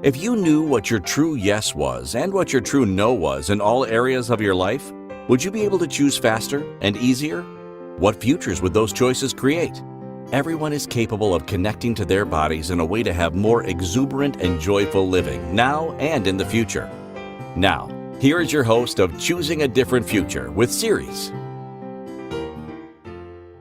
If you knew what your true yes was and what your true no was in all areas of your life, would you be able to choose faster and easier? What futures would those choices create? Everyone is capable of connecting to their bodies in a way to have more exuberant and joyful living now and in the future. Now, here is your host of Choosing a Different Future with Siris.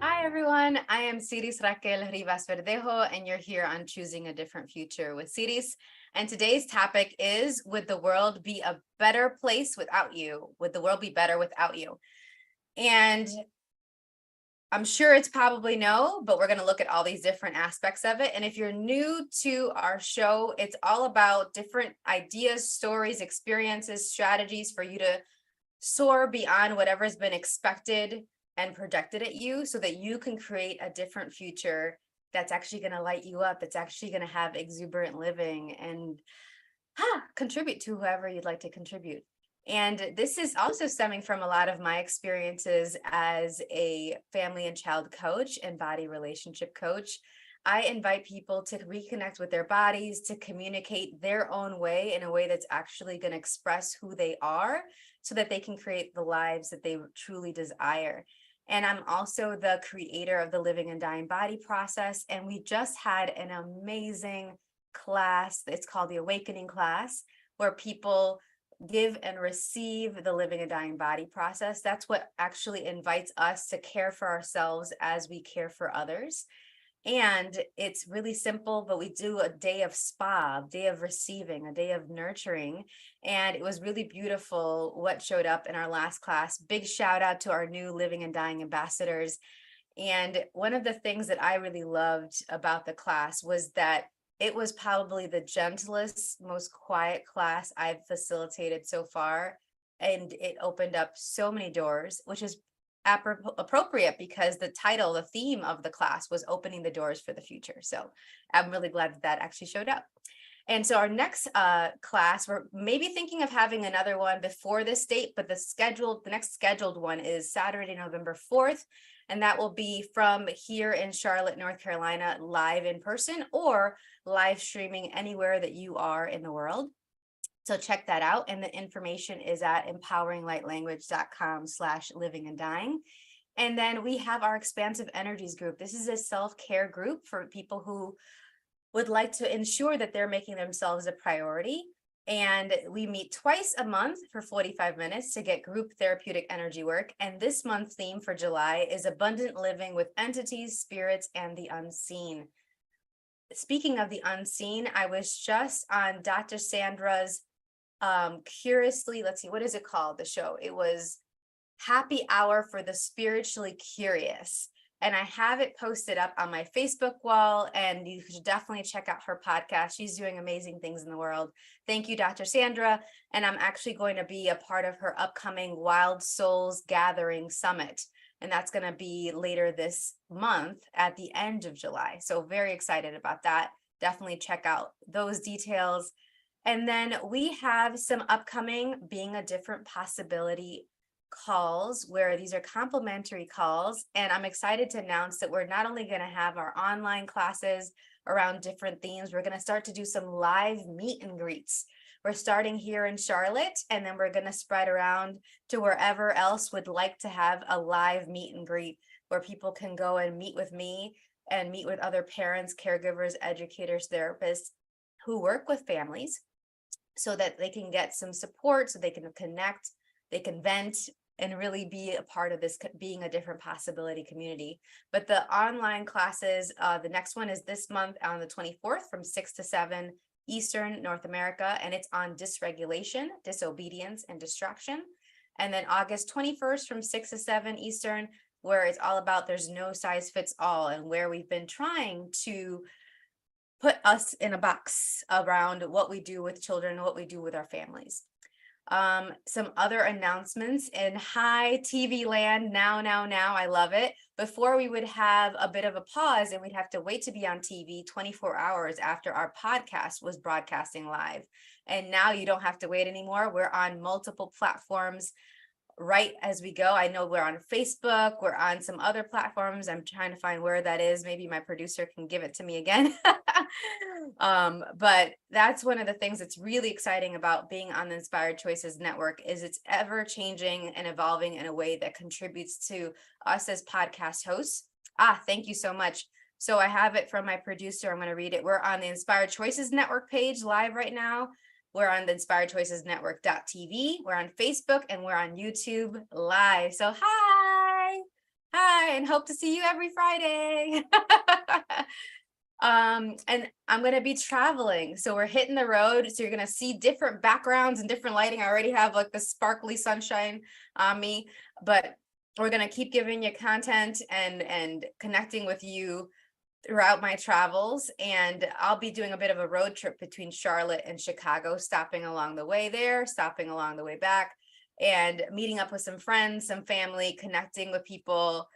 Hi, everyone. I am Siris Raquel Rivas Verdejo, and you're here on Choosing a Different Future with Siris. And today's topic is, would the world be a better place without you? Would the world be better without you? And I'm sure it's probably no, but we're going to look at all these different aspects of it. And if you're new to our show, it's all about different ideas, stories, experiences, strategies for you to soar beyond whatever's been expected and projected at you so that you can create a different future that's actually going to light you up, that's actually going to have exuberant living and contribute to whoever you'd like to contribute. And this is also stemming from a lot of my experiences as a family and child coach and body relationship coach. I invite people to reconnect with their bodies, to communicate their own way in a way that's actually going to express who they are so that they can create the lives that they truly desire. And I'm also the creator of the Living and Dying Body process. And we just had an amazing class. It's called the Awakening class, where people give and receive the living and dying body process. That's what actually invites us to care for ourselves as we care for others. And it's really simple, but we do a day of spa, a day of receiving, a day of nurturing. And it was really beautiful what showed up in our last class. Big shout out to our new Living and Dying ambassadors. And one of the things that I really loved about the class was that it was probably the gentlest, most quiet class I've facilitated so far. And it opened up so many doors, which is appropriate because the title, the theme of the class was opening the doors for the future. So I'm really glad that actually showed up. And so our next class, we're maybe thinking of having another one before this date, but the next scheduled one is Saturday, November 4th. And that will be from here in Charlotte, North Carolina, live in person or live streaming anywhere that you are in the world. So check that out. And the information is at empoweringlightlanguage.com/living and dying. And then we have our expansive energies group. This is a self-care group for people who would like to ensure that they're making themselves a priority. And we meet twice a month for 45 minutes to get group therapeutic energy work. And this month's theme for July is abundant living with entities, spirits, and the unseen. Speaking of the unseen, I was just on Dr. Sandra's curiously, let's see, what is it called? The show. It was Happy Hour for the Spiritually Curious. And I have it posted up on my Facebook wall, and you should definitely check out her podcast. She's doing amazing things in the world. Thank you, Dr. Sandra. And I'm actually going to be a part of her upcoming Wild Souls Gathering Summit. And that's going to be later this month at the end of July. So very excited about that. Definitely check out those details. And then we have some upcoming Being a Different Possibility calls where these are complimentary calls. And I'm excited to announce that we're not only going to have our online classes around different themes, we're going to start to do some live meet and greets. We're starting here in Charlotte, and then we're going to spread around to wherever else would like to have a live meet and greet where people can go and meet with me and meet with other parents, caregivers, educators, therapists who work with families so that they can get some support, so they can connect, they can vent, and really be a part of this Being a Different Possibility community. But the online classes, the next one is this month on the 24th from 6 to 7 Eastern North America, and it's on dysregulation, disobedience, and distraction. And then August 21st from 6 to 7 Eastern, where it's all about there's no size fits all, and where we've been trying to put us in a box around what we do with children, what we do with our families. Some other announcements in high TV land. Now, I love it. Before we would have a bit of a pause and we'd have to wait to be on TV 24 hours after our podcast was broadcasting live. And now you don't have to wait anymore. We're on multiple platforms right as we go. I know we're on Facebook, we're on some other platforms. I'm trying to find where that is. Maybe my producer can give it to me again. But that's one of the things that's really exciting about being on the Inspired Choices Network is it's ever changing and evolving in a way that contributes to us as podcast hosts. Thank you so much. So I have it from my producer. I'm going to read it. We're on the Inspired Choices Network page live right now. We're on the Inspired Choices Network.tv. We're on Facebook and we're on YouTube live. So hi, and hope to see you every Friday. And I'm going to be traveling. So we're hitting the road. So you're going to see different backgrounds and different lighting. I already have like the sparkly sunshine on me, but we're going to keep giving you content and connecting with you throughout my travels. And I'll be doing a bit of a road trip between Charlotte and Chicago, stopping along the way there, stopping along the way back, and meeting up with some friends, some family, connecting with people,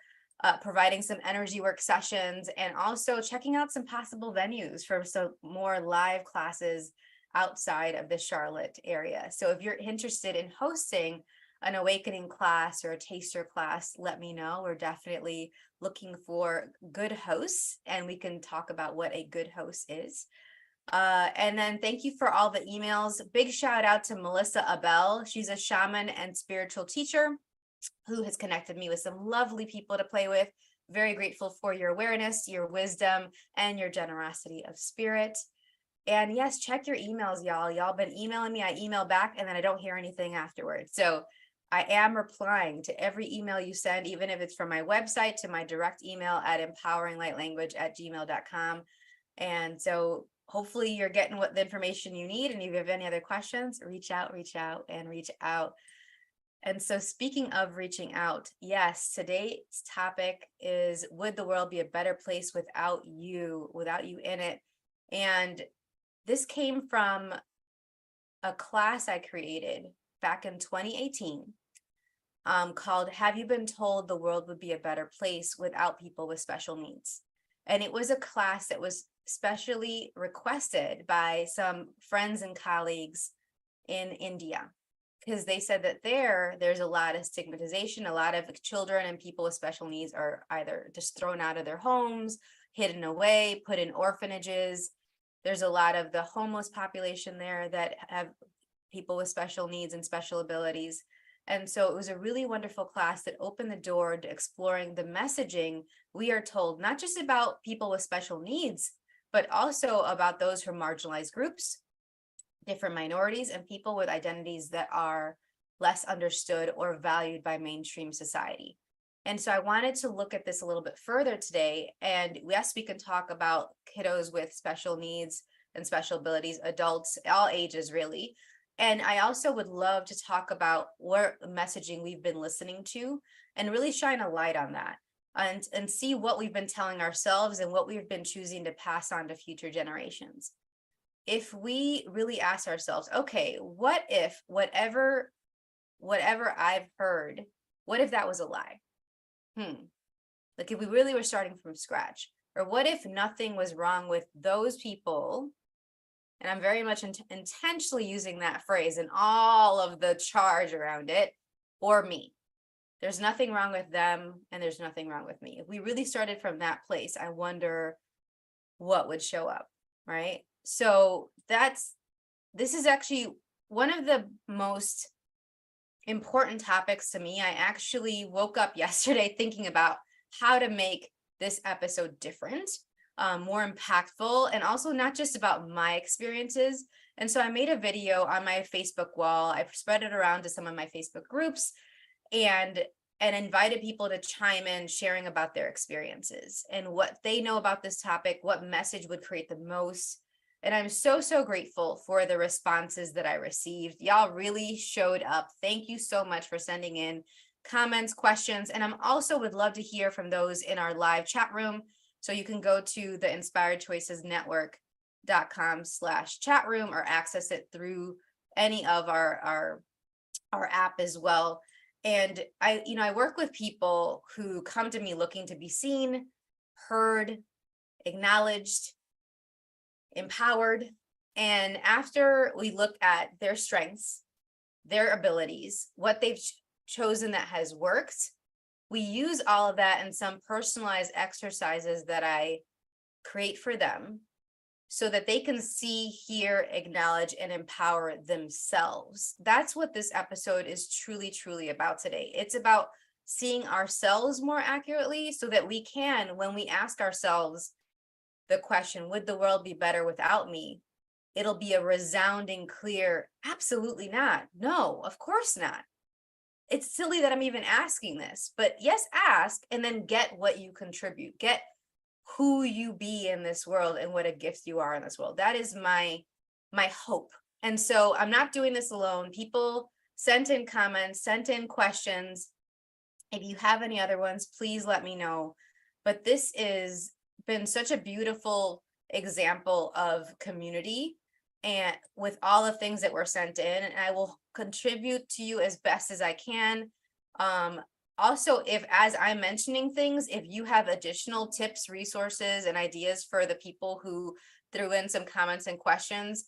providing some energy work sessions, and also checking out some possible venues for some more live classes outside of the Charlotte area. So if you're interested in hosting an awakening class or a taster class, let me know. We're definitely looking for good hosts, and we can talk about what a good host is. And then thank you for all the emails. Big shout out to Melissa Abel. She's a shaman and spiritual teacher who has connected me with some lovely people to play with. Very grateful for your awareness, your wisdom, and your generosity of spirit. And yes, check your emails, y'all. Y'all been emailing me. I email back and then I don't hear anything afterwards. So I am replying to every email you send, even if it's from my website to my direct email at empoweringlightlanguage@gmail.com. And so hopefully you're getting what the information you need. And if you have any other questions, reach out. And so speaking of reaching out, yes, today's topic is, would the world be a better place without you in it? And this came from a class I created back in 2018 called Have You Been Told the World Would Be a Better Place Without People with Special Needs? And it was a class that was specially requested by some friends and colleagues in India, because they said that there's a lot of stigmatization. A lot of children and people with special needs are either just thrown out of their homes, hidden away, put in orphanages. There's a lot of the homeless population there that have people with special needs and special abilities. And so it was a really wonderful class that opened the door to exploring the messaging we are told, not just about people with special needs, but also about those from marginalized groups, different minorities, and people with identities that are less understood or valued by mainstream society. And so I wanted to look at this a little bit further today. And yes, we can talk about kiddos with special needs and special abilities, adults, all ages really. And I also would love to talk about what messaging we've been listening to and really shine a light on that and see what we've been telling ourselves and what we've been choosing to pass on to future generations. If we really ask ourselves, okay, what if whatever I've heard, what if that was a lie? Like if we really were starting from scratch, or what if nothing was wrong with those people? And I'm very much intentionally using that phrase and all of the charge around it, or me. There's nothing wrong with them and there's nothing wrong with me. If we really started from that place, I wonder what would show up, right? So this is actually one of the most important topics to me. I actually woke up yesterday thinking about how to make this episode different, more impactful, and also not just about my experiences. And so I made a video on my Facebook wall. I spread it around to some of my Facebook groups and invited people to chime in, sharing about their experiences and what they know about this topic, what message would create the most. And I'm so grateful for the responses that I received. Y'all really showed up. Thank you so much for sending in comments, questions. And I'm also would love to hear from those in our live chat room. So you can go to the inspiredchoicesnetwork.com/chat room or access it through any of our app as well. And I work with people who come to me looking to be seen, heard, acknowledged, empowered. And after we look at their strengths, their abilities, what they've chosen that has worked, we use all of that in some personalized exercises that I create for them so that they can see, hear, acknowledge, and empower themselves. That's what this episode is truly, truly about today. It's about seeing ourselves more accurately so that we can, when we ask ourselves the question, would the world be better without me? It'll be a resounding, clear, absolutely not. No, of course not. It's silly that I'm even asking this, but yes, ask and then get what you contribute. Get who you be in this world and what a gift you are in this world. That is my hope. And so I'm not doing this alone. People sent in comments, sent in questions. If you have any other ones, please let me know. But this is been such a beautiful example of community, and with all the things that were sent in, and I will contribute to you as best as I can. Also, if as I'm mentioning things, if you have additional tips, resources, and ideas for the people who threw in some comments and questions,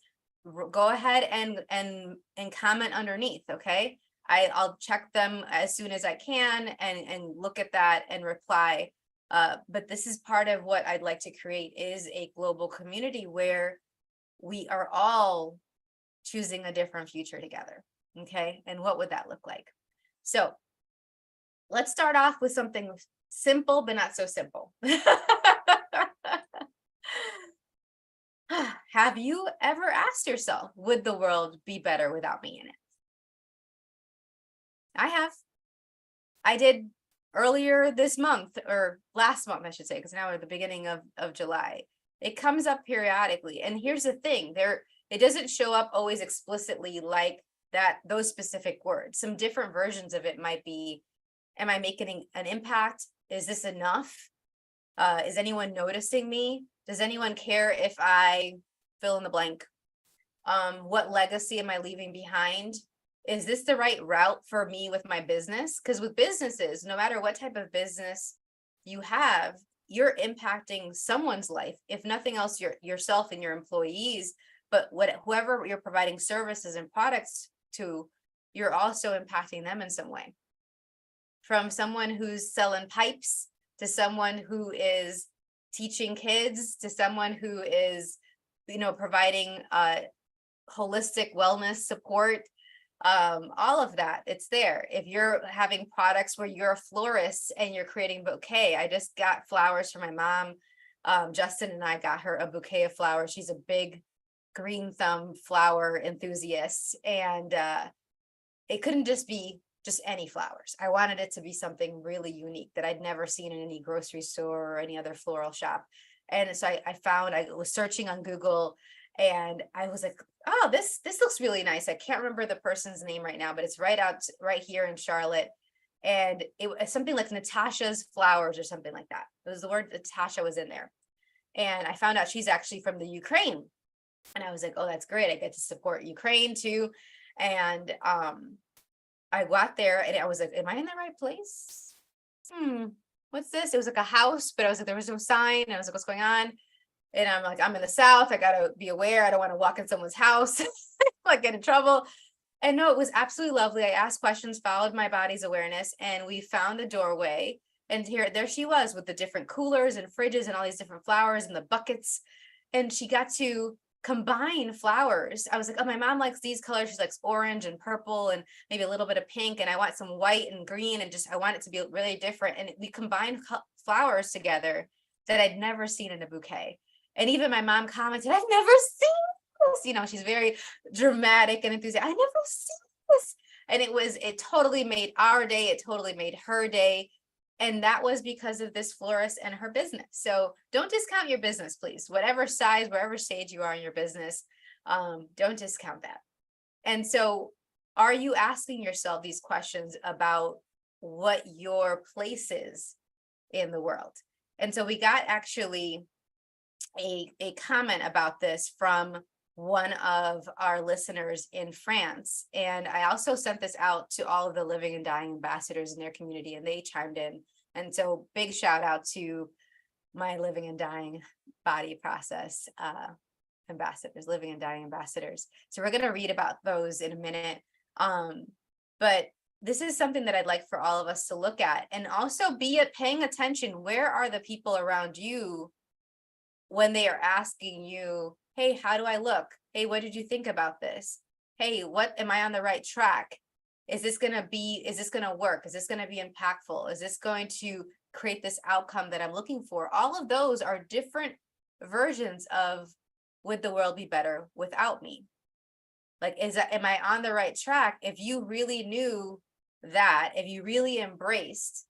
go ahead and comment underneath. Okay, I'll check them as soon as I can and look at that and reply. But this is part of what I'd like to create, is a global community where we are all choosing a different future together. Okay, and what would that look like? So let's start off with something simple, but not so simple. Have you ever asked yourself, would the world be better without me in it? I have. I did earlier this month, or last month, I should say, because now we're at the beginning of July. It comes up periodically. And here's the thing, it doesn't show up always explicitly like that, those specific words. Some different versions of it might be, am I making an impact? Is this enough? Is anyone noticing me? Does anyone care if I fill in the blank? What legacy am I leaving behind? Is this the right route for me with my business? Because with businesses, no matter what type of business you have, you're impacting someone's life. If nothing else, yourself and your employees, but whoever you're providing services and products to, you're also impacting them in some way. From someone who's selling pipes to someone who is teaching kids to someone who is, providing holistic wellness support, all of that, it's there. If you're having products where you're a florist and you're creating bouquet, I just got flowers for my mom. Justin and I got her a bouquet of flowers. She's a big green thumb flower enthusiast, and it couldn't just be just any flowers. I wanted it to be something really unique that I'd never seen in any grocery store or any other floral shop. And so I was searching on Google, and I was like, oh, this looks really nice. I can't remember the person's name right now, but it's right here in Charlotte. And it was something like Natasha's Flowers or something like that. It was the word Natasha was in there. And I found out she's actually from the Ukraine. And I was like, oh, that's great. I get to support Ukraine too. And I got there and I was like, am I in the right place? What's this? It was like a house, but I was like, there was no sign. And I was like, what's going on? And I'm like, I'm in the South. I got to be aware. I don't want to walk in someone's house, like get in trouble. And no, it was absolutely lovely. I asked questions, followed my body's awareness, and we found a doorway. And there she was with the different coolers and fridges and all these different flowers and the buckets. And she got to combine flowers. I was like, oh, my mom likes these colors. She likes orange and purple and maybe a little bit of pink. And I want some white and green, and I want it to be really different. And we combined flowers together that I'd never seen in a bouquet. And even my mom commented, I've never seen this. She's very dramatic and enthusiastic. I never seen this. And it totally made our day. It totally made her day. And that was because of this florist and her business. So don't discount your business, please. Whatever size, wherever stage you are in your business, don't discount that. And so are you asking yourself these questions about what your place is in the world? And so we got actually a comment about this from one of our listeners in France. And I also sent this out to all of the living and dying ambassadors in their community, and they chimed in. And so big shout out to my living and dying body process ambassadors, living and dying ambassadors. So we're going to read about those in a minute. But this is something that I'd like for all of us to look at, and also be paying attention. Where are the people around you when they are asking you, hey, how do I look? Hey, what did you think about this? Hey, what am I on the right track? Is this going to work? Is this going to be impactful? Is this going to create this outcome that I'm looking for? All of those are different versions of, would the world be better without me? Like, am I on the right track? If you really knew that, if you really embraced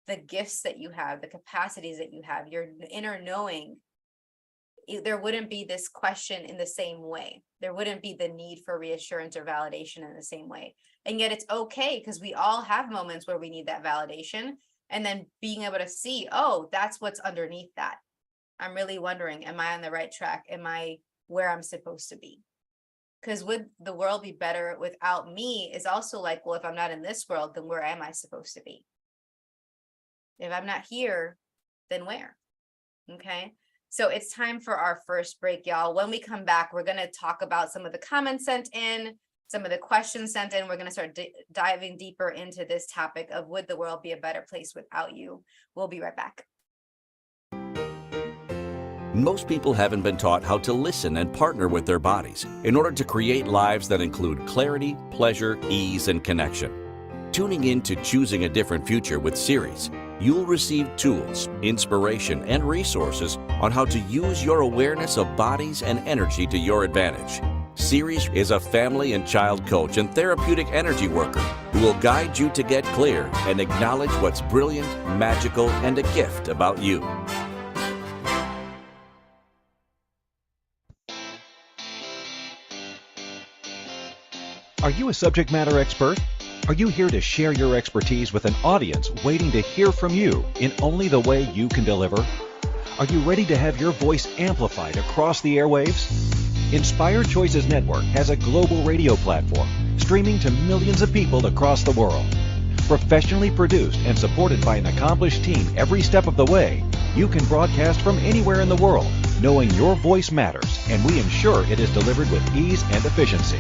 the gifts that you have, the capacities that you have, your inner knowing, there wouldn't be this question in the same way. There wouldn't be the need for reassurance or validation in the same way. And yet it's okay, because we all have moments where we need that validation. And then being able to see, oh, that's what's underneath that. I'm really wondering, am I on the right track? Am I where I'm supposed to be? Because would the world be better without me is also like, well, if I'm not in this world, then where am I supposed to be? If I'm not here, then where? Okay. So it's time for our first break, y'all. When we come back, we're going to talk about some of the comments sent in, some of the questions sent in. We're going to start diving deeper into this topic of, would the world be a better place without you? We'll be right back. Most people haven't been taught how to listen and partner with their bodies in order to create lives that include clarity, pleasure, ease, and connection. Tuning in to Choosing a Different Future with Siris, you'll receive tools, inspiration, and resources on how to use your awareness of bodies and energy to your advantage. Siris is a family and child coach and therapeutic energy worker who will guide you to get clear and acknowledge what's brilliant, magical, and a gift about you. Are you a subject matter expert? Are you here to share your expertise with an audience waiting to hear from you in only the way you can deliver? Are you ready to have your voice amplified across the airwaves? Inspired Choices Network has a global radio platform streaming to millions of people across the world. Professionally produced and supported by an accomplished team every step of the way, you can broadcast from anywhere in the world, knowing your voice matters, and we ensure it is delivered with ease and efficiency.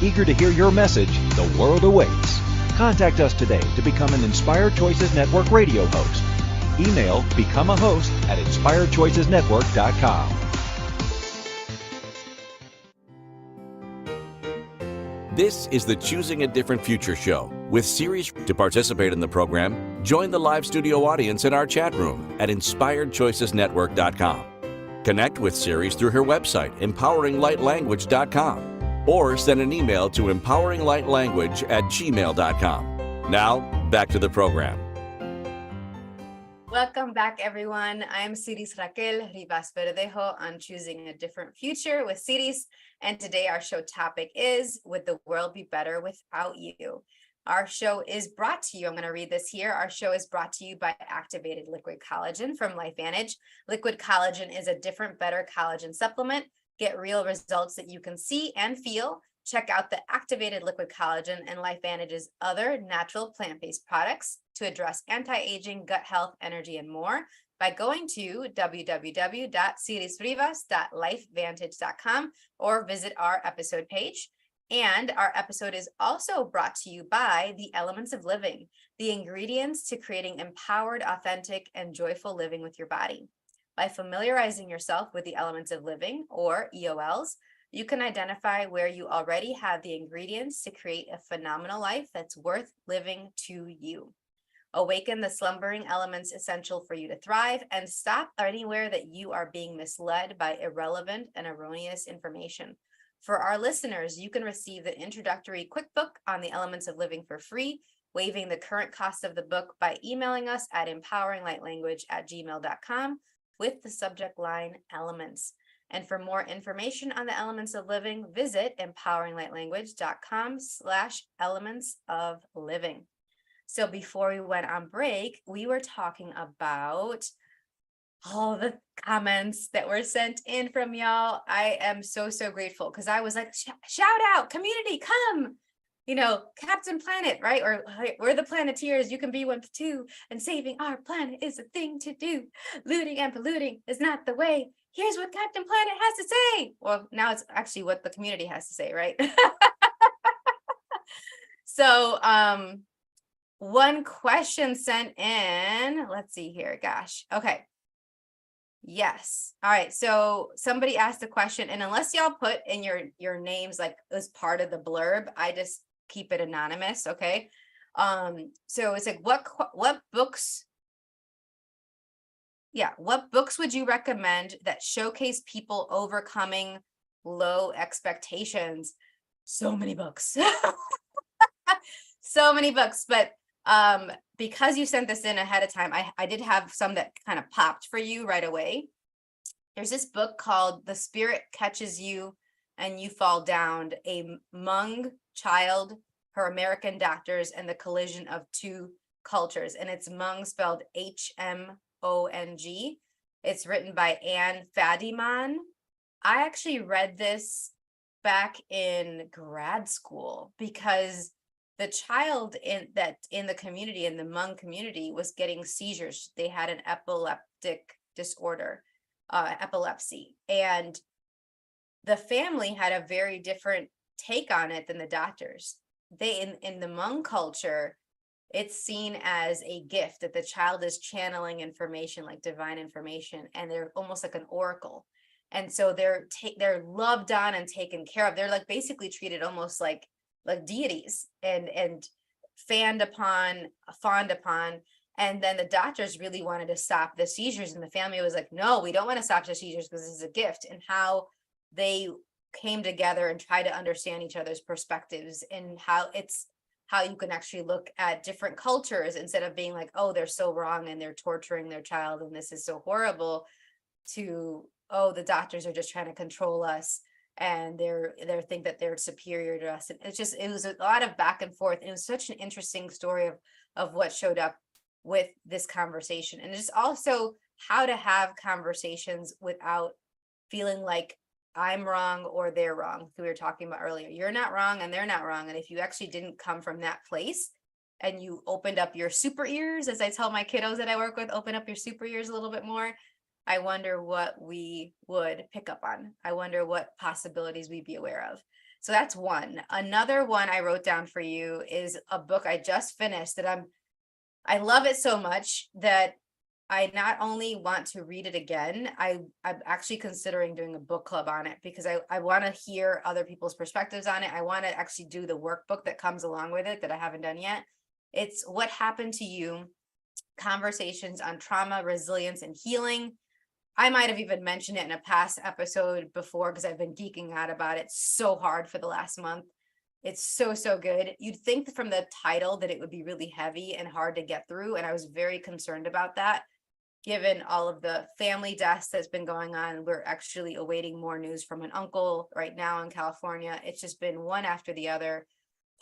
Eager to hear your message, the world awaits. Contact us today to become an Inspired Choices Network radio host. Email become a host at inspiredchoicesnetwork.com. This is the Choosing a Different Future show with Siris. To participate in the program, join the live studio audience in our chat room at inspiredchoicesnetwork.com. Connect with Siris through her website, empoweringlightlanguage.com. or send an email to empoweringlightlanguage@gmail.com. Now, back to the program. Welcome back, everyone. I'm Siris Raquel Rivas Verdejo on Choosing a Different Future with Siris. And today our show topic is, would the world be better without you? Our show is brought to you, I'm going to read this here. Our show is brought to you by Activated Liquid Collagen from LifeVantage. Liquid collagen is a different, better collagen supplement. Get real results that you can see and feel. Check out the Activated Liquid Collagen and LifeVantage's other natural plant-based products to address anti-aging, gut health, energy, and more by going to www.sirisrivas.lifevantage.com or visit our episode page. And our episode is also brought to you by the Elements of Living, the ingredients to creating empowered, authentic, and joyful living with your body. By familiarizing yourself with the Elements of Living, or EOLs, you can identify where you already have the ingredients to create a phenomenal life that's worth living to you. Awaken the slumbering elements essential for you to thrive, and stop anywhere that you are being misled by irrelevant and erroneous information. For our listeners, you can receive the introductory quick book on the Elements of Living for free, waiving the current cost of the book by emailing us at empoweringlightlanguage@gmail.com with the subject line Elements. And for more information on the Elements of Living, visit empoweringlightlanguage.com/elements of living. So before we went on break, we were talking about all the comments that were sent in from y'all. I am so grateful, because I was like, shout out, community, come. You know, Captain Planet, right? Or we're the Planeteers, you can be one too. And saving our planet is a thing to do. Looting and polluting is not the way. Here's what Captain Planet has to say. Well, now it's actually what the community has to say, right? So, one question sent in, let's see here, gosh. Okay. Yes. All right. So somebody asked a question, and unless y'all put in your names like as part of the blurb, I just keep it anonymous. Okay. So it's like what books, yeah, what books would you recommend that showcase people overcoming low expectations? So many books. So many books, but because you sent this in ahead of time, I did have some that kind of popped for you right away. There's this book called The Spirit Catches You and You Fall Down, a Hmong child, her American doctors, and the collision of two cultures. And it's Hmong spelled Hmong. It's written by Anne Fadiman. I actually read this back in grad school because the child in the community, in the Hmong community, was getting seizures. They had an epileptic disorder, epilepsy, and the family had a very different take on it than the doctors. They in the Hmong culture, it's seen as a gift that the child is channeling information, like divine information, and they're almost like an oracle. And so they're loved on and taken care of. They're like basically treated almost like deities and fawned upon. And then the doctors really wanted to stop the seizures, and the family was like, no, we don't want to stop the seizures because this is a gift. And how they came together and try to understand each other's perspectives, and how you can actually look at different cultures instead of being like, oh, they're so wrong and they're torturing their child and this is so horrible, to, oh, the doctors are just trying to control us and they think that they're superior to us. And it was a lot of back and forth. It was such an interesting story of what showed up with this conversation, and just also how to have conversations without feeling like I'm wrong or they're wrong. We were talking about earlier, you're not wrong and they're not wrong. And if you actually didn't come from that place and you opened up your super ears, as I tell my kiddos that I work with, open up your super ears a little bit more, I wonder what we would pick up on. I wonder what possibilities we'd be aware of. So that's one. Another one I wrote down for you is a book I just finished that I love it so much that I not only want to read it again, I'm actually considering doing a book club on it, because I want to hear other people's perspectives on it. I want to actually do the workbook that comes along with it that I haven't done yet. It's What Happened to You: Conversations on Trauma, Resilience, and Healing. I might have even mentioned it in a past episode before because I've been geeking out about it so hard for the last month. It's so, so good. You'd think from the title that it would be really heavy and hard to get through. And I was very concerned about that, given all of the family deaths that's been going on. We're actually awaiting more news from an uncle right now in California. It's just been one after the other.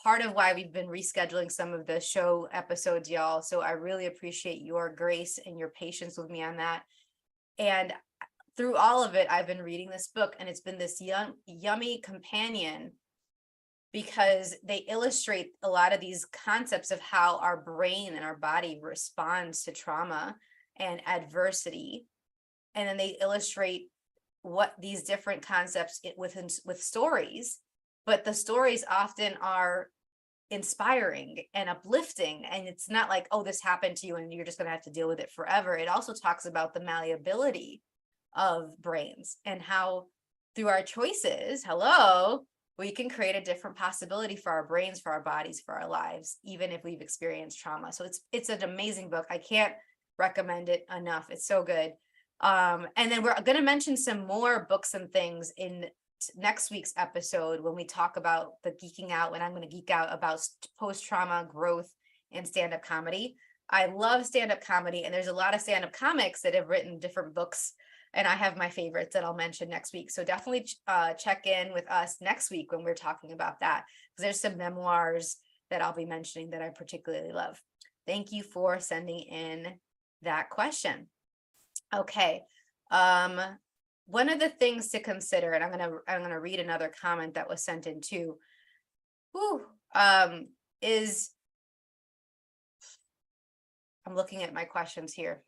Part of why we've been rescheduling some of the show episodes, y'all. So I really appreciate your grace and your patience with me on that. And through all of it, I've been reading this book, and it's been this yummy companion, because they illustrate a lot of these concepts of how our brain and our body responds to trauma and adversity. And then they illustrate what these different concepts with stories, but the stories often are inspiring and uplifting. And it's not like, oh, this happened to you and you're just going to have to deal with it forever. It also talks about the malleability of brains and how through our choices, we can create a different possibility for our brains, for our bodies, for our lives, even if we've experienced trauma. So it's an amazing book. I can't recommend it enough. It's so good. And then we're going to mention some more books and things in next week's episode when we talk about the geeking out, when I'm going to geek out about post-trauma growth and stand-up comedy. I love stand-up comedy, and there's a lot of stand-up comics that have written different books, and I have my favorites that I'll mention next week. So definitely check in with us next week when we're talking about that, because there's some memoirs that I'll be mentioning that I particularly love. Thank you for sending in that question. Okay. One of the things to consider, and I'm gonna read another comment that was sent in too, is, I'm looking at my questions here.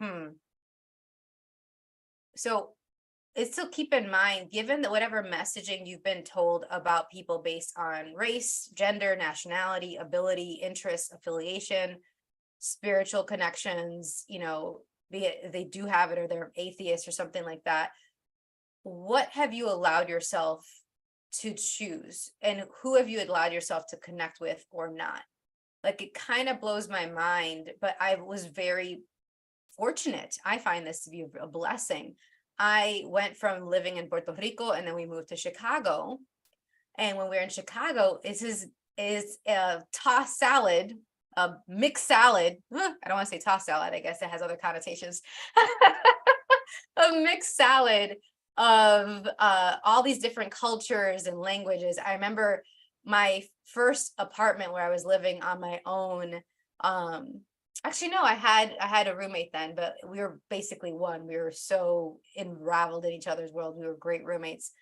So it's to keep in mind, given that whatever messaging you've been told about people based on race, gender, nationality, ability, interest, affiliation, spiritual connections, be it they do have it or they're atheists or something like that. What have you allowed yourself to choose, and who have you allowed yourself to connect with or not? Like, it kind of blows my mind, but I was very fortunate. I find this to be a blessing. I went from living in Puerto Rico and then we moved to Chicago. And when we were in Chicago, is a tossed salad, a mixed salad. I don't want to say tossed salad. I guess it has other connotations. A mixed salad of all these different cultures and languages. I remember my first apartment where I was living on my own. Actually, no, I had a roommate then, but we were basically one. We were so unraveled in each other's world. We were great roommates.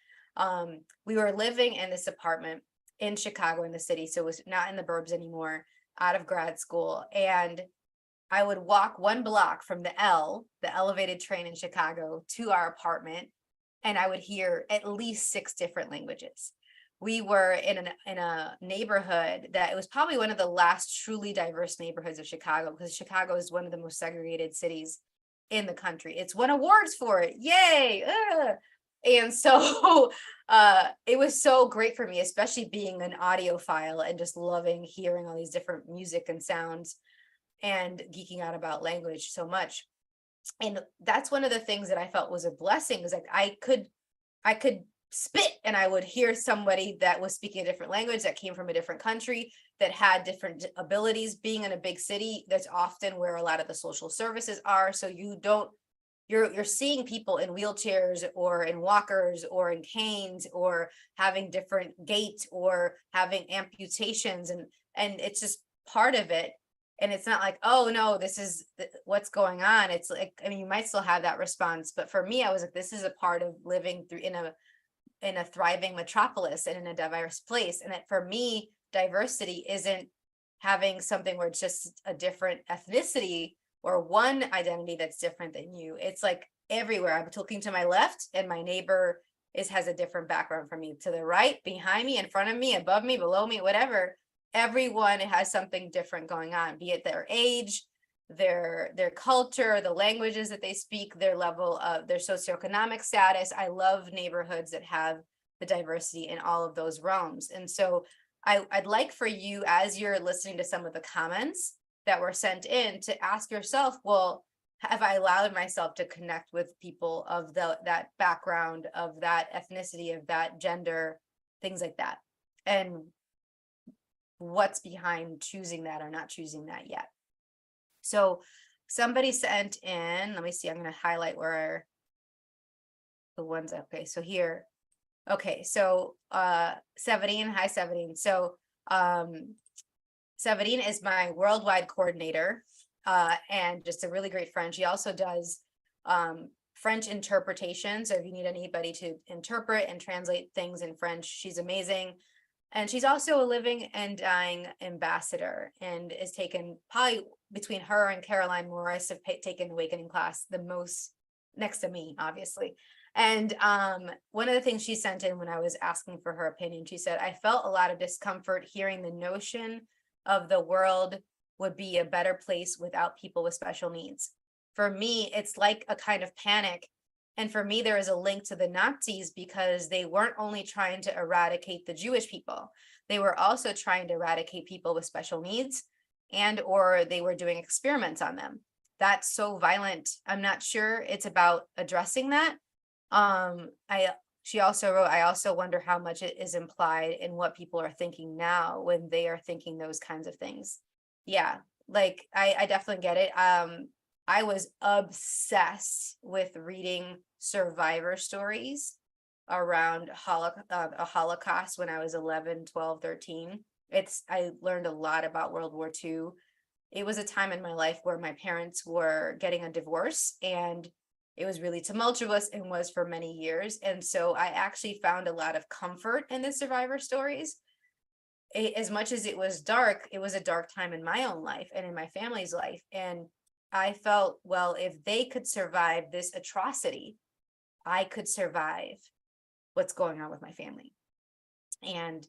We were living in this apartment in Chicago, in the city, so it was not in the burbs anymore, out of grad school. And I would walk 1 block from the elevated train in Chicago, to our apartment, and I would hear at least 6 different languages. We were in a neighborhood that it was probably one of the last truly diverse neighborhoods of Chicago, because Chicago is one of the most segregated cities in the country. It's won awards for it. Yay. And so it was so great for me, especially being an audiophile and just loving hearing all these different music and sounds and geeking out about language so much. And that's one of the things that I felt was a blessing, is like I could spit and I would hear somebody that was speaking a different language, that came from a different country, that had different abilities. Being in a big city, that's often where a lot of the social services are. So you're seeing people in wheelchairs or in walkers or in canes or having different gait or having amputations, and it's just part of it. And it's not like, oh no, this is what's going on. It's like, I mean, you might still have that response, but for me, I was like, this is a part of living through in a thriving metropolis and in a diverse place. And that for me, diversity isn't having something where it's just a different ethnicity or one identity that's different than you. It's like everywhere. I'm looking to my left and my neighbor has a different background from me. To the right, behind me, in front of me, above me, below me, whatever. Everyone has something different going on, be it their age, their culture, the languages that they speak, their level of their socioeconomic status. I love neighborhoods that have the diversity in all of those realms. And so I'd like for you, as you're listening to some of the comments that were sent in, to ask yourself, well, have I allowed myself to connect with people of that background, of that ethnicity, of that gender, things like that? And what's behind choosing that or not choosing that yet? So somebody sent in, let me see, I'm going to highlight where the ones, okay, so here, okay, so Severine, hi Severine. So Severine is my worldwide coordinator and just a really great friend. She also does French interpretation. So if you need anybody to interpret and translate things in French, she's amazing. And she's also a living and dying ambassador, and is taken, probably between her and Caroline Morris, have taken Awakening class the most, next to me, obviously. And one of the things she sent in when I was asking for her opinion, she said, I felt a lot of discomfort hearing the notion of the world would be a better place without people with special needs. For me, it's like a kind of panic. And for me, there is a link to the Nazis, because they weren't only trying to eradicate the Jewish people, they were also trying to eradicate people with special needs, and or they were doing experiments on them. That's so violent. I'm not sure it's about addressing that. She also wrote, I also wonder how much it is implied in what people are thinking now when they are thinking those kinds of things. Yeah, like I definitely get it. I was obsessed with reading survivor stories around a Holocaust when I was 11, 12, 13. I learned a lot about World War II. It was a time in my life where my parents were getting a divorce, and it was really tumultuous, and was for many years. And so I actually found a lot of comfort in the survivor stories. As much as it was dark, it was a dark time in my own life and in my family's life. And I felt, well, if they could survive this atrocity, I could survive what's going on with my family. And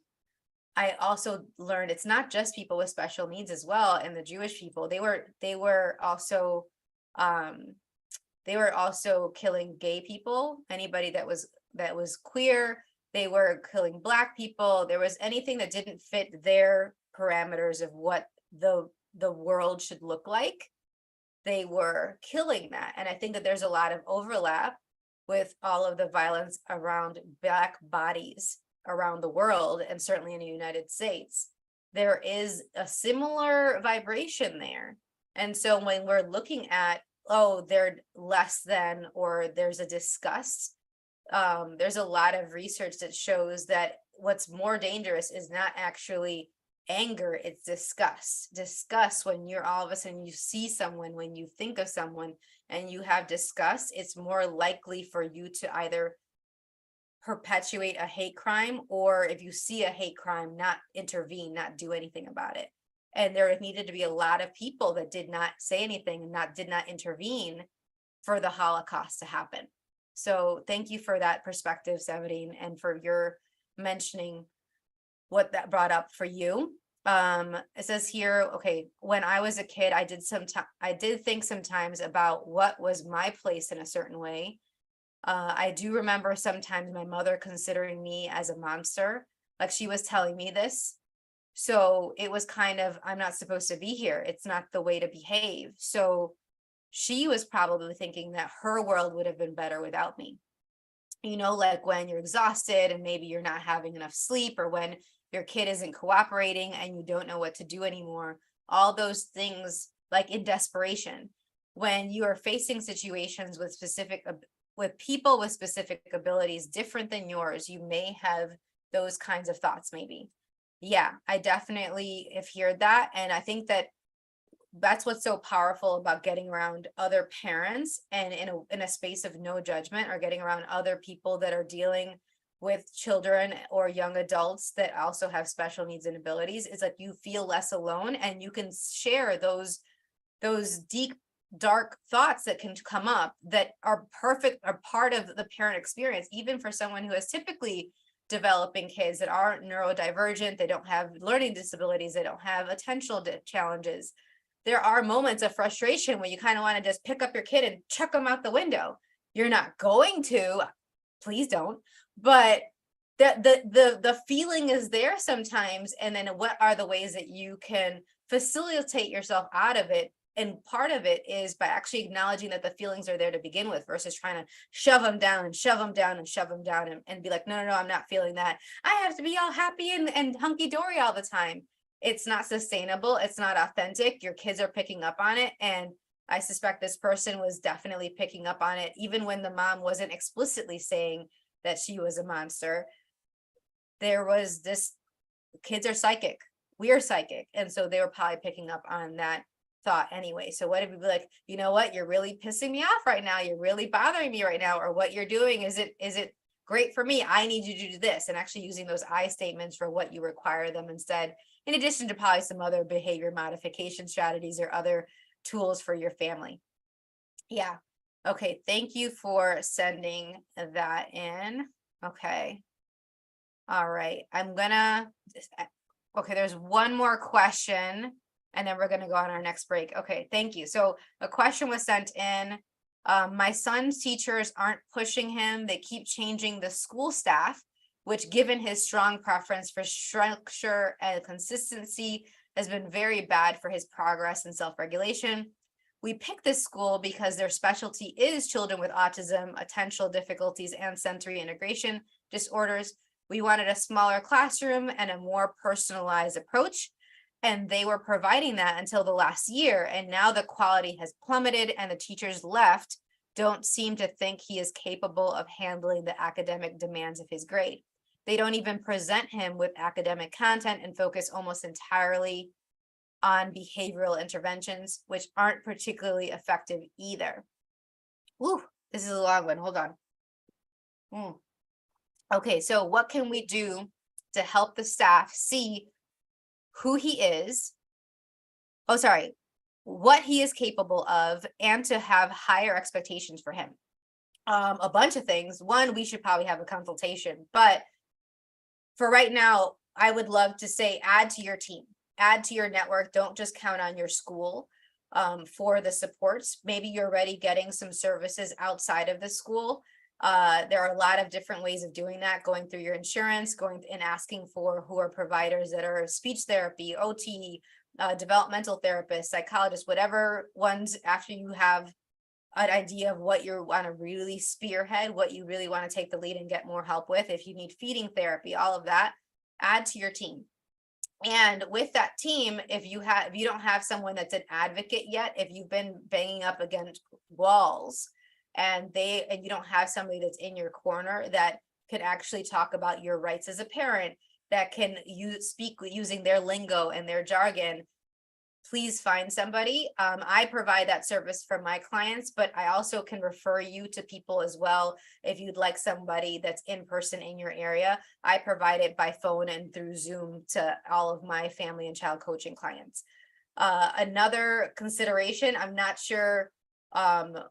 I also learned it's not just people with special needs as well. And the Jewish people, they were also they were also killing gay people, anybody that was queer. They were killing Black people. There was anything that didn't fit their parameters of what the world should look like. They were killing that. And I think that there's a lot of overlap with all of the violence around Black bodies around the world, and certainly in the United States. There is a similar vibration there. And so when we're looking at, oh, they're less than, or there's a disgust, there's a lot of research that shows that what's more dangerous is not actually anger, it's disgust. Disgust, when you're all of a sudden you see someone, when you think of someone and you have disgust, it's more likely for you to either perpetuate a hate crime, or if you see a hate crime, not intervene, not do anything about it. And there needed to be a lot of people that did not say anything and did not intervene for the Holocaust to happen. So thank you for that perspective, Severine, and for your mentioning what that brought up for you. It says here, okay, when I was a kid, I did think sometimes about what was my place in a certain way. I do remember sometimes my mother considering me as a monster, like she was telling me this. So it was kind of, I'm not supposed to be here. It's not the way to behave. So she was probably thinking that her world would have been better without me. You know, like when you're exhausted and maybe you're not having enough sleep, or when your kid isn't cooperating and you don't know what to do anymore, all those things, like in desperation, when you are facing situations with people with specific abilities different than yours, you may have those kinds of thoughts maybe. Yeah, I definitely have heard that. And I think that's what's so powerful about getting around other parents and in a space of no judgment, or getting around other people that are dealing with children or young adults that also have special needs and abilities, is like you feel less alone, and you can share those deep, dark thoughts that can come up that are part of the parent experience, even for someone who has typically developing kids that aren't neurodivergent, they don't have learning disabilities, they don't have attentional challenges. There are moments of frustration where you kind of want to just pick up your kid and chuck them out the window. You're not going to, please don't, but the feeling is there sometimes. And then what are the ways that you can facilitate yourself out of it? And part of it is by actually acknowledging that the feelings are there to begin with, versus trying to shove them down and shove them down and shove them down and be like, no, I'm not feeling that. I have to be all happy and hunky-dory all the time. It's not sustainable. It's not authentic. Your kids are picking up on it. And I suspect this person was definitely picking up on it, even when the mom wasn't explicitly saying that she was a monster. There was this, kids are psychic. We are psychic. And so they were probably picking up on that thought anyway. So what if we be like, you know what, you're really pissing me off right now. You're really bothering me right now. Or what you're doing, is it great for me? I need you to do this. And actually using those I statements for what you require them instead, in addition to probably some other behavior modification strategies or other tools for your family. Yeah. Okay. Thank you for sending that in. Okay. All right. Okay. There's one more question, and then we're going to go on our next break. Okay. Thank you. So a question was sent in. My son's teachers aren't pushing him. They keep changing the school staff, which, given his strong preference for structure and consistency, has been very bad for his progress and self-regulation. We picked this school because their specialty is children with autism, attentional difficulties, and sensory integration disorders. We wanted a smaller classroom and a more personalized approach, and they were providing that until the last year. And now the quality has plummeted, and the teachers left don't seem to think he is capable of handling the academic demands of his grade. They don't even present him with academic content and focus almost entirely on behavioral interventions, which aren't particularly effective either. Woo, this is a long one. Hold on. Okay, so what can we do to help the staff see who he is? Oh, sorry, what he is capable of, and to have higher expectations for him. A bunch of things. One, we should probably have a consultation, but for right now, I would love to say add to your team, add to your network. Don't just count on your school. for the supports. Maybe you're already getting some services outside of the school. There are a lot of different ways of doing that, going through your insurance, going and asking for who are providers that are speech therapy, OT, developmental therapists, psychologists, whatever ones, after you have an idea of what you want to really spearhead, what you really want to take the lead and get more help with. If you need feeding therapy, all of that, add to your team. And with that team, if you don't have someone that's an advocate yet, if you've been banging up against walls and you don't have somebody that's in your corner that can actually talk about your rights as a parent, that can speak using their lingo and their jargon, please find somebody. I provide that service for my clients, but I also can refer you to people as well. If you'd like somebody that's in person in your area, I provide it by phone and through Zoom to all of my family and child coaching clients. Another consideration, I'm not sure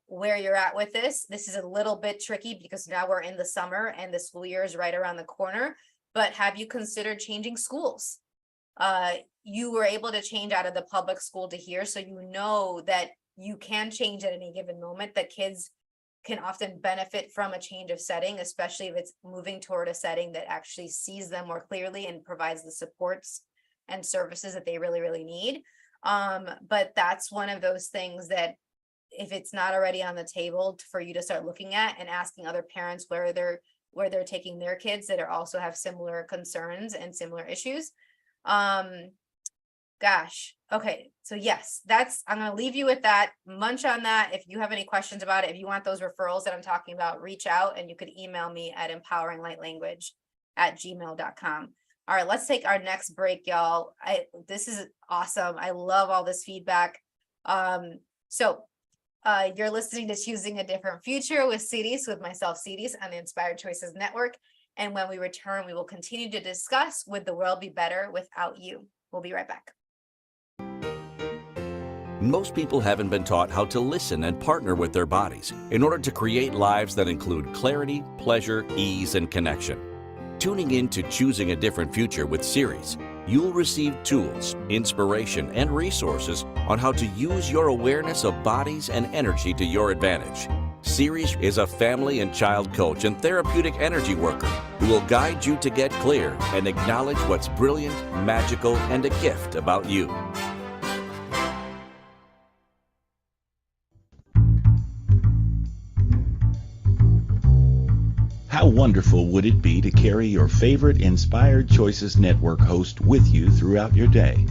where you're at with this. This is a little bit tricky because now we're in the summer and the school year is right around the corner, but have you considered changing schools? You were able to change out of the public school to here, so you know that you can change at any given moment, that kids can often benefit from a change of setting, especially if it's moving toward a setting that actually sees them more clearly and provides the supports and services that they really, really need. But that's one of those things that if it's not already on the table for you to start looking at and asking other parents where they're taking their kids that are also have similar concerns and similar issues. Gosh. Okay. So yes, I'm going to leave you with that. Munch on that. If you have any questions about it, if you want those referrals that I'm talking about, reach out and you could email me at empoweringlightlanguage@gmail.com. All right, let's take our next break, y'all. This is awesome. I love all this feedback. You're listening to Choosing a Different Future with Siris, with myself, Siris, on the Inspired Choices Network. And when we return, we will continue to discuss Would the World Be Better Without You? We'll be right back. Most people haven't been taught how to listen and partner with their bodies in order to create lives that include clarity, pleasure, ease, and connection. Tuning in to Choosing a Different Future with Siris, you'll receive tools, inspiration, and resources on how to use your awareness of bodies and energy to your advantage. Siris is a family and child coach and therapeutic energy worker who will guide you to get clear and acknowledge what's brilliant, magical, and a gift about you. How wonderful would it be to carry your favorite Inspired Choices Network host with you throughout your day?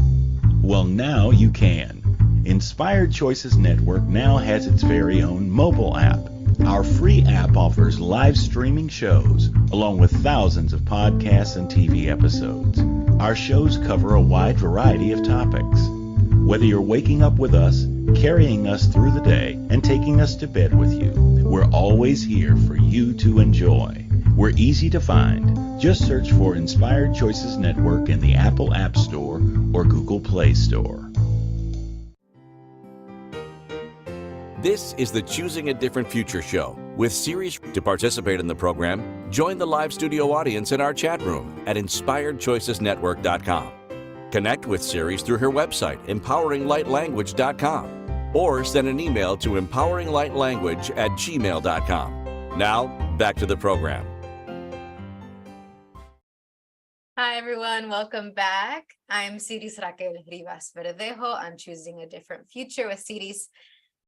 Well, now you can. Inspired Choices Network now has its very own mobile app. Our free app offers live streaming shows, along with thousands of podcasts and TV episodes. Our shows cover a wide variety of topics. Whether you're waking up with us, carrying us through the day, and taking us to bed with you, we're always here for you to enjoy. We're easy to find. Just search for Inspired Choices Network in the Apple App Store or Google Play Store. This is the Choosing a Different Future show with Siris. To participate in the program, join the live studio audience in our chat room at inspiredchoicesnetwork.com. Connect with Siris through her website, empoweringlightlanguage.com, or send an email to empoweringlightlanguage@gmail.com. Now, back to the program. Hi, everyone. Welcome back. I'm Siris Raquel Rivas Verdejo on Choosing a Different Future with Siris.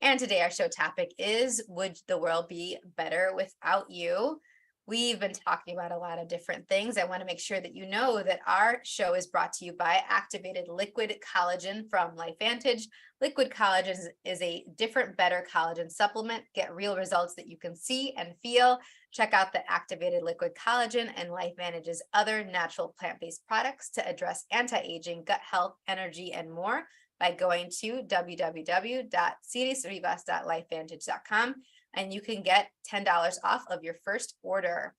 And today our show topic is, would the world be better without you? We've been talking about a lot of different things. I want to make sure that you know that our show is brought to you by Activated Liquid Collagen from LifeVantage. Liquid collagen is a different, better collagen supplement. Get real results that you can see and feel. Check out the Activated Liquid Collagen and LifeVantage's other natural plant-based products to address anti-aging, gut health, energy, and more by going to www.sirisrivas.lifevantage.com, and you can get $10 off of your first order.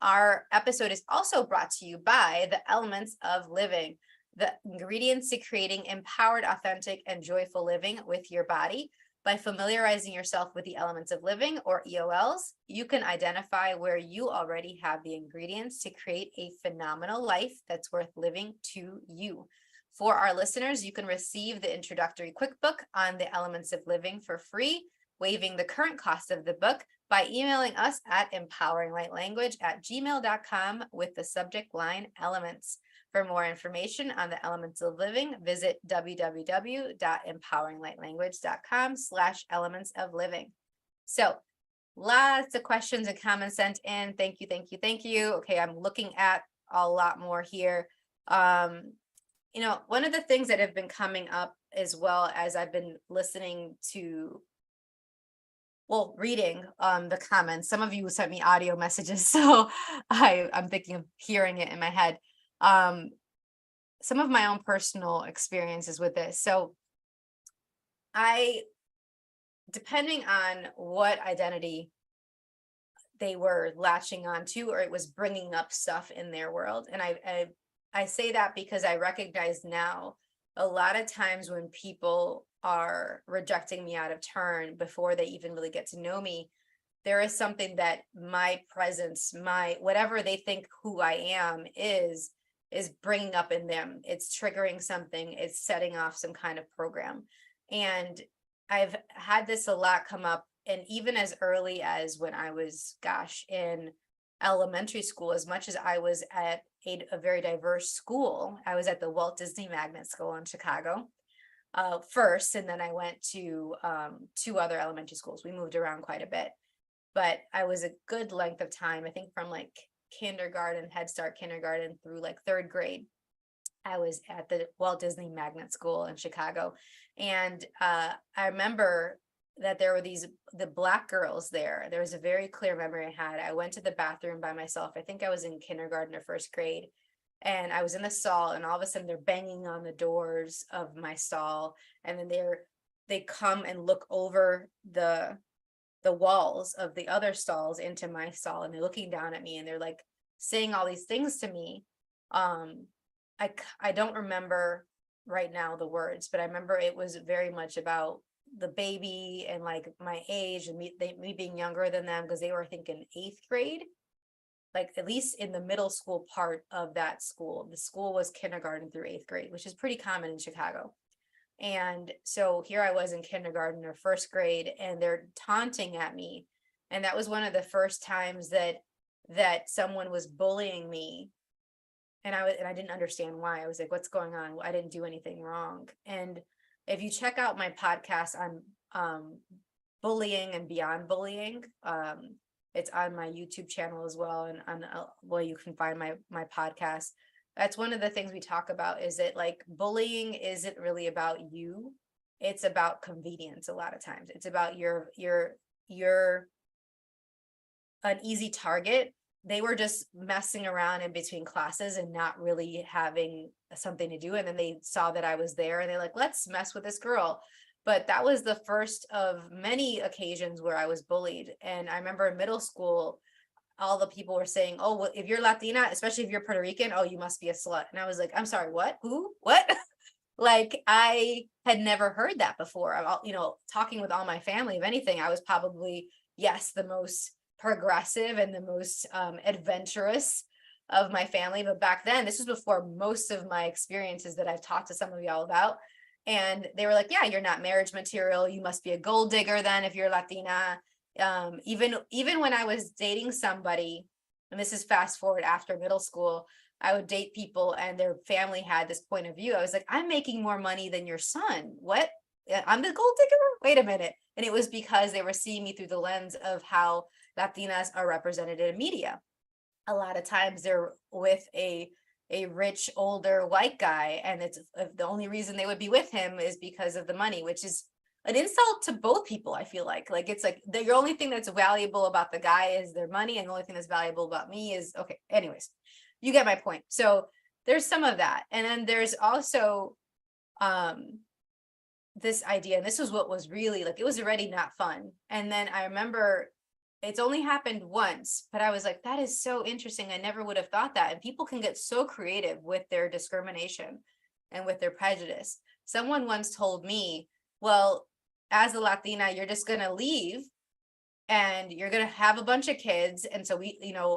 Our episode is also brought to you by the Elements of Living, the ingredients to creating empowered, authentic, and joyful living with your body. By familiarizing yourself with the elements of living, or EOLs, you can identify where you already have the ingredients to create a phenomenal life that's worth living to you. For our listeners, you can receive the introductory quick book on the elements of living for free, waiving the current cost of the book, by emailing us at empoweringlightlanguage@gmail.com with the subject line elements. For more information on the elements of living, visit www.empoweringlightlanguage.com/elements of living. So lots of questions and comments sent in. Thank you, thank you, thank you. Okay, I'm looking at a lot more here. One of the things that have been coming up as well as I've been listening to, reading the comments. Some of you sent me audio messages, so I'm thinking of hearing it in my head. Some of my own personal experiences with this. So depending on what identity they were latching on to, or it was bringing up stuff in their world. And I say that because I recognize now a lot of times when people are rejecting me out of turn before they even really get to know me, there is something that my presence, my whatever they think who I am is bringing up in them. It's triggering something. It's setting off some kind of program. And I've had this a lot come up, and even as early as when I was, in elementary school, as much as I was at a very diverse school. I was at the Walt Disney Magnet School in Chicago first, and then I went to 2 other elementary schools. We moved around quite a bit, but I was a good length of time, I think from like kindergarten, Head Start kindergarten through like 3rd grade. I was at the Walt Disney Magnet School in Chicago. And I remember that there were the Black girls there. There was a very clear memory I had. I went to the bathroom by myself. I think I was in kindergarten or 1st grade. And I was in the stall, and all of a sudden they're banging on the doors of my stall. And then they come and look over the walls of the other stalls into my stall, and they're looking down at me, and they're like saying all these things to me. I don't remember right now the words, but I remember it was very much about the baby and like my age and me being younger than them, because they were, I think, in 8th grade, like at least in the middle school part of that school. The school was kindergarten through 8th grade, which is pretty common in Chicago. And so here I was in kindergarten or 1st grade, and they're taunting at me. And that was one of the first times that someone was bullying me. And I didn't understand why. I was like, what's going on? I didn't do anything wrong. And if you check out my podcast on bullying and beyond bullying, it's on my YouTube channel as well. And you can find my podcast. That's one of the things we talk about, is that like bullying isn't really about you. It's about convenience. A lot of times it's about you're an easy target. They were just messing around in between classes and not really having something to do. And then they saw that I was there, and they're like, let's mess with this girl. But that was the first of many occasions where I was bullied. And I remember in middle school, all the people were saying, oh, well, if you're Latina, especially if you're Puerto Rican, oh, you must be a slut. And I was like, I'm sorry, what? Who? What? Like, I had never heard that before. Talking with all my family, if anything, I was probably, yes, the most progressive and the most adventurous of my family. But back then, this was before most of my experiences that I've talked to some of y'all about. And they were like, yeah, you're not marriage material. You must be a gold digger then if you're Latina. Even when I was dating somebody, and this is fast forward after middle school, I would date people and their family had this point of view. I was like, I'm making more money than your son. What? I'm the gold digger? Wait a minute. And it was because they were seeing me through the lens of how Latinas are represented in media. A lot of times they're with a rich older white guy, and it's the only reason they would be with him is because of the money, which is an insult to both people. I feel like it's like the only thing that's valuable about the guy is their money, and the only thing that's valuable about me is, okay, anyways, you get my point. So there's some of that. And then there's also this idea, and this was what was really like, it was already not fun. And then I remember it's only happened once, but I was like, that is so interesting. I never would have thought that. And people can get so creative with their discrimination and with their prejudice. Someone once told me, well, as a Latina, you're just going to leave and you're going to have a bunch of kids. And so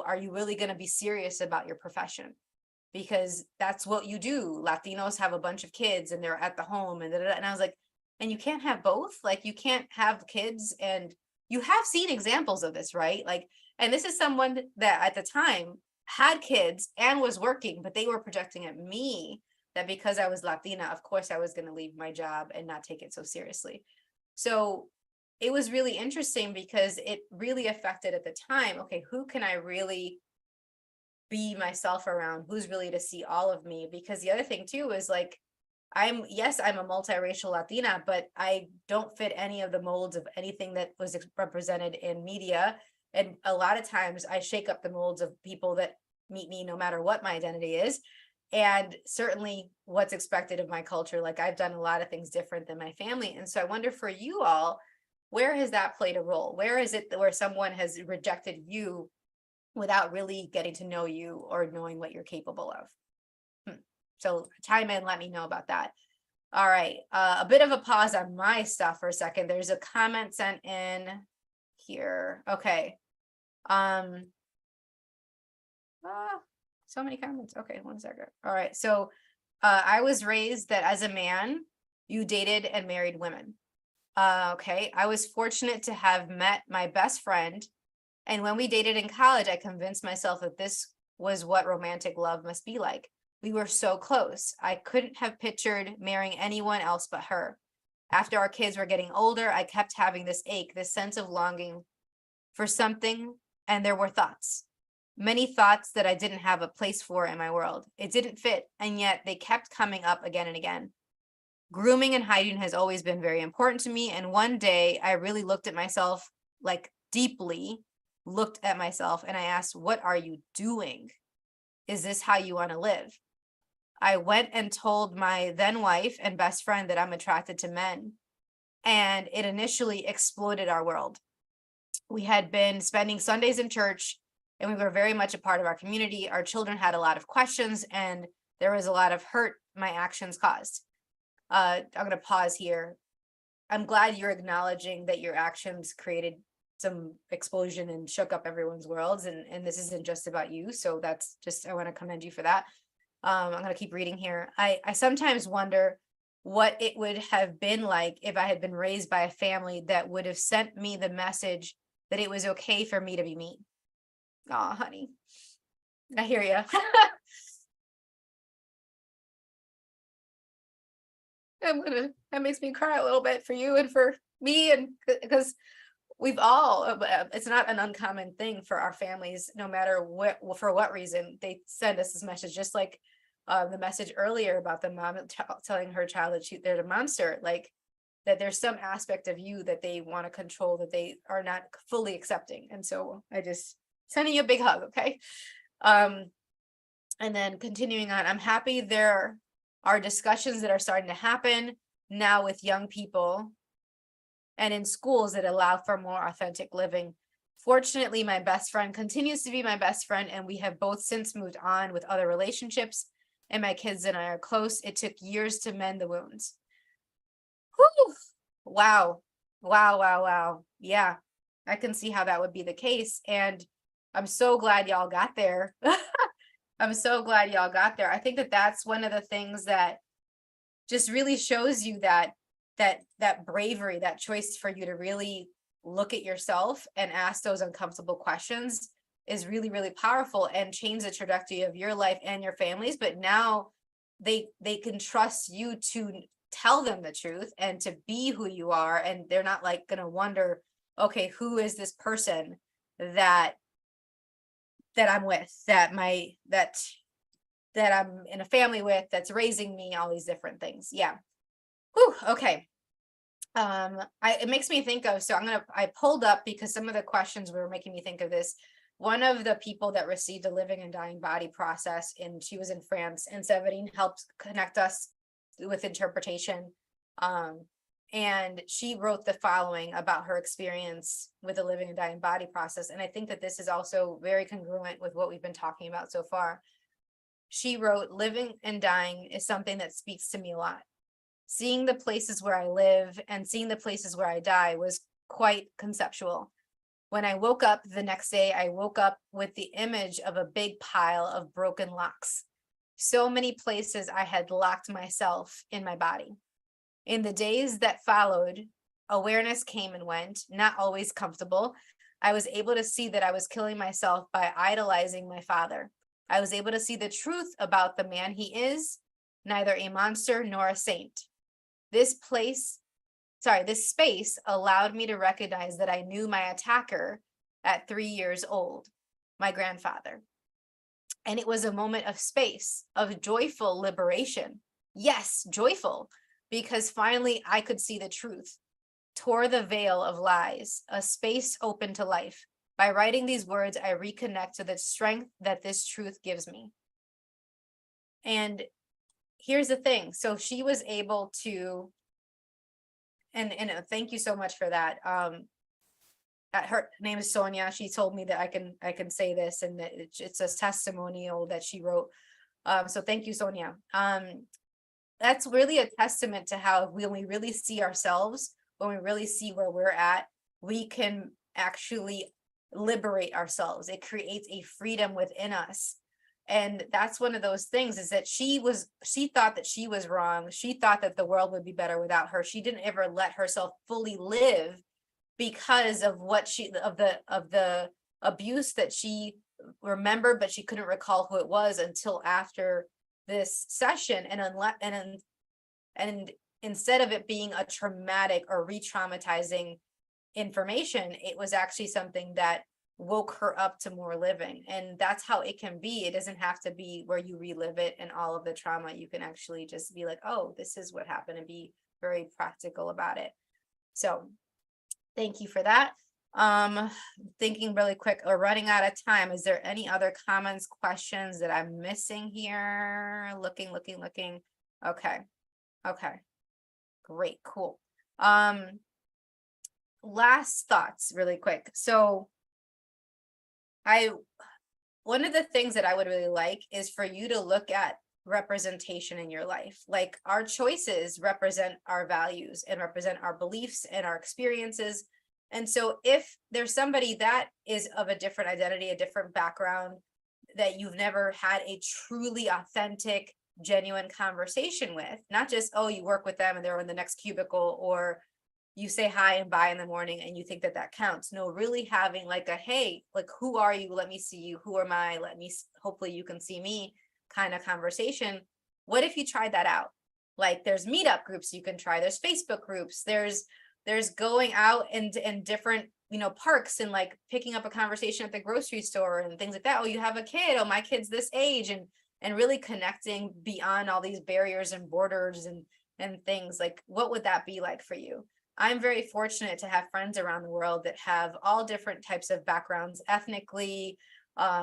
are you really going to be serious about your profession? because that's what you do. Latinos have a bunch of kids and they're at the home and and I was like, and you can't have both. Like, you can't have kids, and you have seen examples of this, right? Like, and this is someone that at the time had kids and was working, but they were projecting at me that because I was Latina, of course I was going to leave my job and not take it so seriously. So it was really interesting because it really affected at the time, okay, who can I really be myself around? Who's really to see all of me? Because the other thing too is like, I'm a multiracial Latina, but I don't fit any of the molds of anything that was represented in media. And a lot of times I shake up the molds of people that meet me no matter what my identity is. And certainly what's expected of my culture. Like, I've done a lot of things different than my family. And so I wonder for you all, where has that played a role? Where is it where someone has rejected you without really getting to know you or knowing what you're capable of? So chime in, let me know about that. All right, a bit of a pause on my stuff for a second. There's a comment sent in here. Okay. So many comments. Okay, one second. All right, so I was raised that as a man, you dated and married women. Okay, I was fortunate to have met my best friend, and when we dated in college, I convinced myself that this was what romantic love must be like. We were so close. I couldn't have pictured marrying anyone else but her. After our kids were getting older, I kept having this ache, this sense of longing for something, and there were thoughts. Many thoughts that I didn't have a place for in my world. It didn't fit, and yet they kept coming up again and again. Grooming and hygiene has always been very important to me, and one day I really looked at myself, like deeply looked at myself, and I asked, what are you doing? Is this how you want to live? I went and told my then wife and best friend that I'm attracted to men, and it initially exploded our world. We had been spending Sundays in church, and we were very much a part of our community. Our children had a lot of questions, and there was a lot of hurt my actions caused. I'm going to pause here. I'm glad you're acknowledging that your actions created some explosion and shook up everyone's worlds, and this isn't just about you. So that's just, I want to commend you for that. I'm going to keep reading here. I sometimes wonder what it would have been like if I had been raised by a family that would have sent me the message that it was okay for me to be me. Oh, honey, I hear you. That makes me cry a little bit for you and for me, and because we've all, it's not an uncommon thing for our families, no matter what, for what reason, they send us this message, just like the message earlier about the mom telling her child that they're the monster, like that there's some aspect of you that they want to control, that they are not fully accepting. And so I just sending you a big hug. Okay. And then continuing on, I'm happy there are discussions that are starting to happen now with young people and in schools that allow for more authentic living. Fortunately, my best friend continues to be my best friend, and we have both since moved on with other relationships, and my kids and I are close. It took years to mend the wounds. Whew. Wow. Wow, wow, wow. Yeah, I can see how that would be the case. And I'm so glad y'all got there. I'm so glad y'all got there. I think that that's one of the things that just really shows you that bravery, that choice for you to really look at yourself and ask those uncomfortable questions is really, really powerful and change the trajectory of your life and your families. But now they can trust you to tell them the truth and to be who you are. And they're not like going to wonder, okay, who is this person that I'm with, that I'm in a family with, that's raising me, all these different things. Yeah. Whew, okay. It makes me think of, I pulled up because some of the questions were making me think of this. One of the people that received a living and dying body process, and she was in France, and Severine helped connect us with interpretation. And she wrote the following about her experience with the living and dying body process. And I think that this is also very congruent with what we've been talking about so far. She wrote, living and dying is something that speaks to me a lot. Seeing the places where I live and seeing the places where I die was quite conceptual. When I woke up the next day, I woke up with the image of a big pile of broken locks. so many places I had locked myself in my body. In the days that followed, awareness came and went, not always comfortable. I was able to see that I was killing myself by idolizing my father. I was able to see the truth about the man he is, neither a monster nor a saint. This space allowed me to recognize that I knew my attacker at 3 years old, my grandfather. And it was a moment of space, of joyful liberation. Yes, joyful, because finally I could see the truth, tore the veil of lies, a space open to life. By writing these words, I reconnect to the strength that this truth gives me. And here's the thing. So she was able to, and thank you so much for that. Her name is Sonia. She told me that I can say this, and that it's a testimonial that she wrote. So thank you, Sonia. That's really a testament to how when we really see ourselves, when we really see where we're at, we can actually liberate ourselves. It creates a freedom within us. And that's one of those things, is that she thought that she was wrong. She thought that the world would be better without her. She didn't ever let herself fully live because of the abuse that she remembered, but she couldn't recall who it was until after this session. And instead of it being a traumatic or re-traumatizing information, it was actually something that woke her up to more living. And that's how it can be. It doesn't have to be where you relive it and all of the trauma. You can actually just be like, oh, this is what happened, and be very practical about it. So thank you for that. Thinking really quick, we're running out of time. Is there any other comments, questions that I'm missing here? Looking. Okay. Great, cool. Last thoughts really quick. So one of the things that I would really like is for you to look at representation in your life. Like, our choices represent our values and represent our beliefs and our experiences. And so if there's somebody that is of a different identity, a different background, that you've never had a truly authentic, genuine conversation with, not just, oh, you work with them and they're in the next cubicle, or you say hi and bye in the morning and you think that counts. No, really having like a, hey, like, who are you? Let me see you. Who am I? Hopefully you can see me kind of conversation. What if you tried that out? Like, there's meetup groups you can try. There's Facebook groups. There's going out in different, parks, and like picking up a conversation at the grocery store and things like that. Oh, you have a kid. Oh, my kid's this age. And really connecting beyond all these barriers and borders and things. Like, what would that be like for you? I'm very fortunate to have friends around the world that have all different types of backgrounds, ethnically,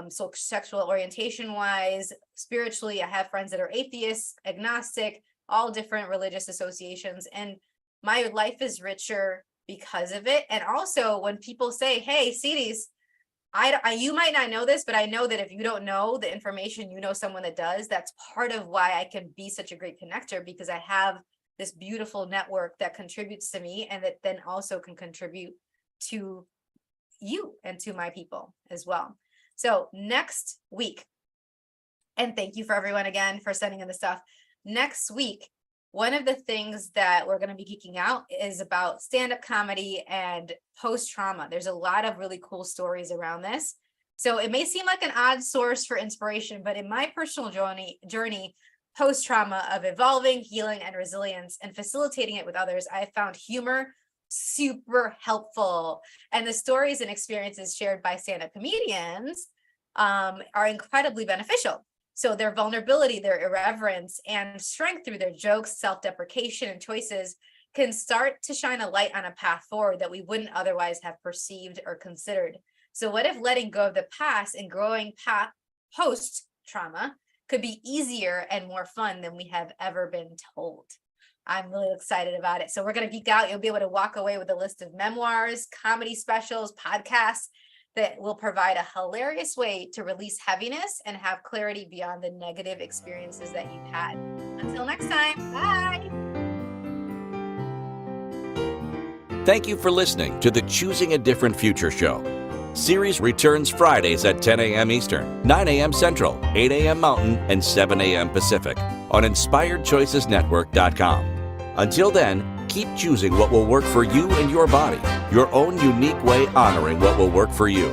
so sexual orientation wise, spiritually. I have friends that are atheists, agnostic, all different religious associations. And my life is richer because of it. And also, when people say, hey, Siris, you might not know this, but I know that if you don't know the information, you know someone that does. That's part of why I can be such a great connector, because I have this beautiful network that contributes to me, and that then also can contribute to you and to my people as well. So next week, and thank you for everyone again for sending in the stuff. Next week, one of the things that we're going to be geeking out is about stand-up comedy and post-trauma. There's a lot of really cool stories around this. So it may seem like an odd source for inspiration, but in my personal journey post-trauma of evolving, healing, and resilience, and facilitating it with others, I found humor super helpful. And the stories and experiences shared by stand-up comedians are incredibly beneficial. So their vulnerability, their irreverence, and strength through their jokes, self-deprecation, and choices can start to shine a light on a path forward that we wouldn't otherwise have perceived or considered. So what if letting go of the past and growing post-trauma could be easier and more fun than we have ever been told? I'm really excited about it. So we're going to geek out. You'll be able to walk away with a list of memoirs, comedy specials, podcasts that will provide a hilarious way to release heaviness and have clarity beyond the negative experiences that you've had. Until next time, bye. Thank you for listening to the Choosing a Different Future show. Siris returns Fridays at 10 a.m. Eastern, 9 a.m. Central, 8 a.m. Mountain, and 7 a.m. Pacific on InspiredChoicesNetwork.com. Until then, keep choosing what will work for you and your body, your own unique way honoring what will work for you.